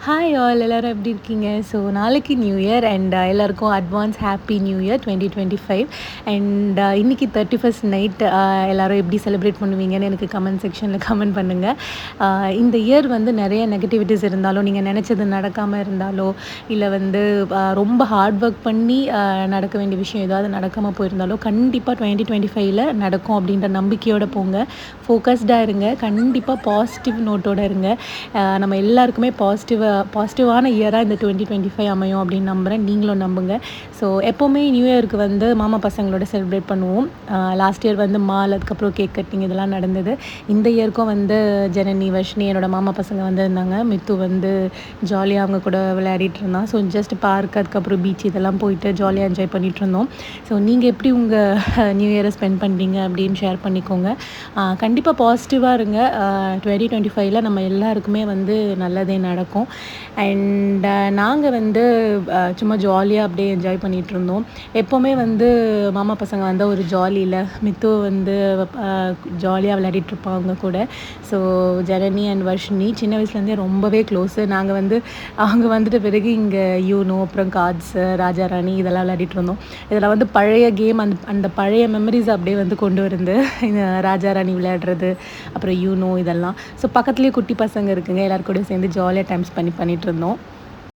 Hi all எல்லோரும் எப்படி இருக்கீங்க? ஸோ நாளைக்கு நியூ இயர் அண்ட் எல்லாருக்கும் advance happy new year 2025 and இன்றைக்கி 31st நைட் எல்லோரும் எப்படி செலிப்ரேட் பண்ணுவீங்கன்னு எனக்கு கமெண்ட் செக்ஷனில் கமெண்ட் பண்ணுங்கள். இந்த இயர் வந்து நிறைய நெகட்டிவிட்டிஸ் இருந்தாலும், நீங்கள் நினச்சது நடக்காமல் இருந்தாலோ, இல்லை வந்து ரொம்ப ஹார்ட் ஒர்க் பண்ணி நடக்க வேண்டிய விஷயம் ஏதாவது நடக்காமல் போயிருந்தாலோ, கண்டிப்பாக 2025ல் நடக்கும் அப்படின்ற நம்பிக்கையோடு போங்க. ஃபோக்கஸ்டாக இருங்க, கண்டிப்பாக பாசிட்டிவ் நோட்டோடு இருங்க. நம்ம எல்லாருக்குமே பாசிட்டிவான இயராக இந்த 2025 அமையும் அப்படின்னு நம்புகிறேன். நீங்களும் நம்புங்க. ஸோ எப்போவுமே நியூ இயருக்கு வந்து மாமா பசங்களோட செலிப்ரேட் பண்ணுவோம். லாஸ்ட் இயர் வந்து மால், அதுக்கப்புறம் கேக் கட்டிங் இதெல்லாம் நடந்தது. இந்த இயருக்கும் வந்து ஜனனி, வர்ஷினி என்னோடய மாமா பசங்க வந்து இருந்தாங்க. மித்து வந்து ஜாலியாக அவங்க கூட விளையாடிட்டு இருந்தான். ஸோ ஜஸ்ட் பார்க், அதுக்கப்புறம் பீச் இதெல்லாம் போயிட்டு ஜாலியாக என்ஜாய் பண்ணிகிட்டு இருந்தோம். ஸோ நீங்கள் எப்படி உங்கள் நியூ இயரை ஸ்பெண்ட் பண்ணுறீங்க அப்படின்னு ஷேர் பண்ணிக்கோங்க. கண்டிப்பாக பாசிட்டிவாக இருங்க. 2025ல் நம்ம எல்லாருக்குமே வந்து நல்லதே நடக்கும். அண்ட் நாங்கள் வந்து சும்மா ஜாலியாக அப்படியே என்ஜாய் பண்ணிகிட்ருந்தோம். எப்போவுமே வந்து மாமா பசங்க வந்தால் ஒரு ஜாலியில் மித்து வந்து ஜாலியாக விளையாடிட்டுருப்பான் அவங்க கூட. ஸோ ஜனனி அண்ட் வர்ஷினி சின்ன வயசுலேருந்தே ரொம்பவே க்ளோஸு. நாங்கள் வந்து அவங்க வந்துட்ட பிறகு இங்கே யூனோ, அப்புறம் கார்ட்ஸு, ராஜா ராணி இதெல்லாம் விளையாடிட்டு இருந்தோம். இதில் வந்து பழைய கேம், அந்த பழைய மெமரிஸ் அப்படியே வந்து கொண்டு வந்து இந்த ராஜா ராணி விளையாடுறது, அப்புறம் யூனோ இதெல்லாம். ஸோ பக்கத்துலேயே குட்டி பசங்க இருக்குங்க, எல்லாருக்கூடயும் சேர்ந்து ஜாலியாக டைம் ஸ்பெண்ட் பண்ணிகிட்டு இருந்தோம்.